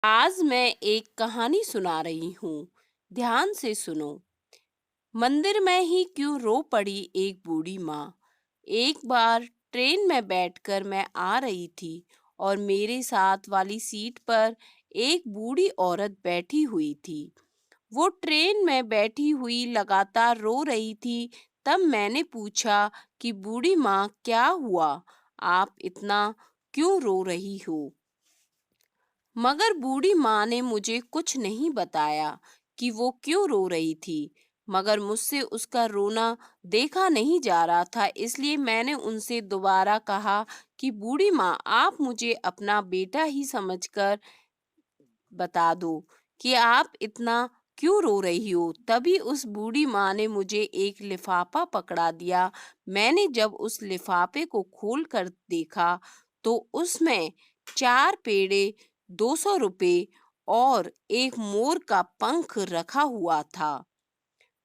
आज मैं एक कहानी सुना रही हूँ। ध्यान से सुनो। मंदिर में ही क्यों रो पड़ी एक बूढ़ी माँ। एक बार ट्रेन में बैठकर मैं आ रही थी और मेरे साथ वाली सीट पर एक बूढ़ी औरत बैठी हुई थी। वो ट्रेन में बैठी हुई लगातार रो रही थी। तब मैंने पूछा कि बूढ़ी माँ, क्या हुआ? आप इतना क्यों रो रही हो? मगर बूढ़ी माँ ने मुझे कुछ नहीं बताया कि वो क्यों रो रही थी। मगर मुझसे उसका रोना देखा नहीं जा रहा था, इसलिए मैंने उनसे दोबारा कहा कि बूढ़ी माँ, आप मुझे अपना बेटा ही समझकर बता दो कि आप इतना क्यों रो रही हो। तभी उस बूढ़ी माँ ने मुझे एक लिफाफा पकड़ा दिया। मैंने जब उस लिफाफे को खोल कर देखा तो उसमें 4 पेड़े, 200 रुपए और एक मोर का पंख रखा हुआ था।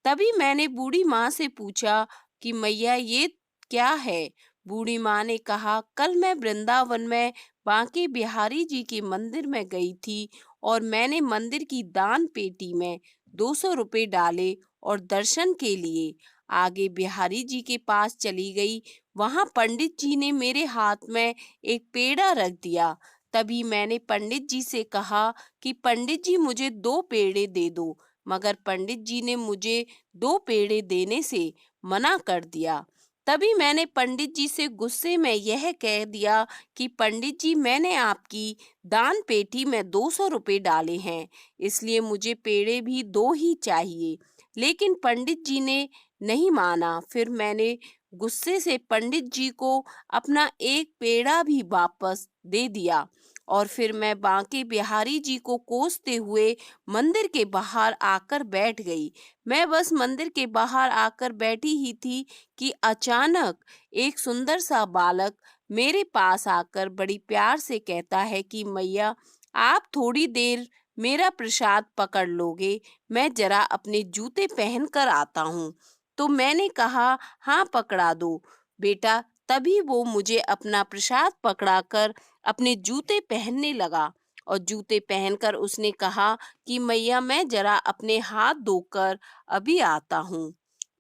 तभी मैंने बूढ़ी माँ से पूछा कि मैया, ये क्या है? बूढ़ी माँ ने कहा, कल मैं वृंदावन में बांके बिहारी जी के मंदिर में गई थी और मैंने मंदिर की दान पेटी में 200 रुपए डाले और दर्शन के लिए आगे बिहारी जी के पास चली गई। वहां पंडित जी ने मेरे हाथ में एक पेड़ा रख दिया। तभी मैंने पंडित जी से कहा कि पंडित जी, मुझे 2 पेड़े दे दो। मगर पंडित जी ने मुझे 2 पेड़े देने से मना कर दिया। तभी मैंने पंडित जी से गुस्से में यह कह दिया कि पंडित जी, मैंने आपकी दान पेटी में 200 रुपए डाले हैं, इसलिए मुझे पेड़े भी 2 ही चाहिए। लेकिन पंडित जी ने नहीं माना। फिर मैंने गुस्से से पंडित जी को अपना एक पेड़ा भी वापस दे दिया और फिर मैं बांके बिहारी जी को कोसते हुए मंदिर के बाहर आकर बैठ गई। मैं बस मंदिर के बाहर आकर बैठी ही थी कि अचानक एक सुंदर सा बालक मेरे पास आकर बड़ी प्यार से कहता है कि मैया, आप थोड़ी देर मेरा प्रसाद पकड़ लोगे? मैं जरा अपने जूते पहन कर आता हूँ। तो मैंने कहा, हाँ पकड़ा दो बेटा। तभी वो मुझे अपना प्रसाद पकड़ाकर अपने जूते पहनने लगा और जूते पहनकर उसने कहा कि मैया, मैं जरा अपने हाथ धोकर अभी आता हूँ।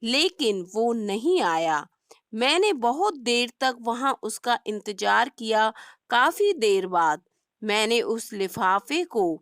लेकिन वो नहीं आया। मैंने बहुत देर तक वहां उसका इंतजार किया। काफी देर बाद मैंने उस लिफाफे को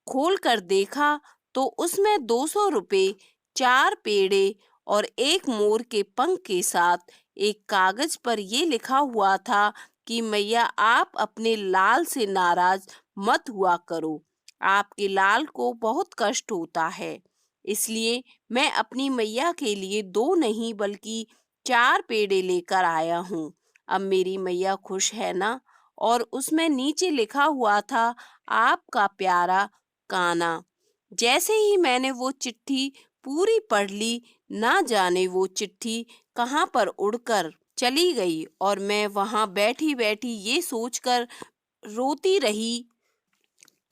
खोल कर देखा तो उसमें 200 रुपए, 4 पेड़े और एक मोर के पंख के साथ एक कागज पर ये लिखा हुआ था कि मैया, आप अपने लाल से नाराज मत हुआ करो। आपके लाल को बहुत कष्ट होता है, इसलिए मैं अपनी मैया के लिए 2 नहीं बल्कि 4 पेड़े लेकर आया हूँ। अब मेरी मैया खुश है ना? और उसमें नीचे लिखा हुआ था, आपका प्यारा काना। जैसे ही मैंने वो चिट्ठी पूरी पढ़ ली, ना जाने वो चिट्ठी कहाँ पर उड़कर चली गई और मैं वहां बैठी बैठी ये सोचकर रोती रही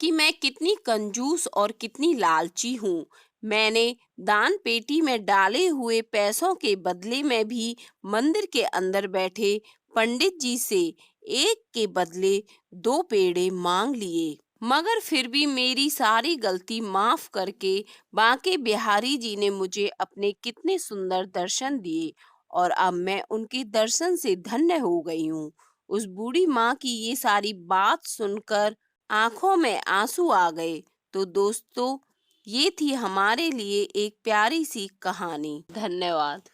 कि मैं कितनी कंजूस और कितनी लालची हूँ। मैंने दान पेटी में डाले हुए पैसों के बदले में भी मंदिर के अंदर बैठे पंडित जी से एक के बदले 2 पेड़े मांग लिए। मगर फिर भी मेरी सारी गलती माफ करके बांके बिहारी जी ने मुझे अपने कितने सुंदर दर्शन दिए और अब मैं उनके दर्शन से धन्य हो गई हूँ। उस बूढ़ी माँ की ये सारी बात सुनकर आंखों में आंसू आ गए। तो दोस्तों, ये थी हमारे लिए एक प्यारी सी कहानी। धन्यवाद।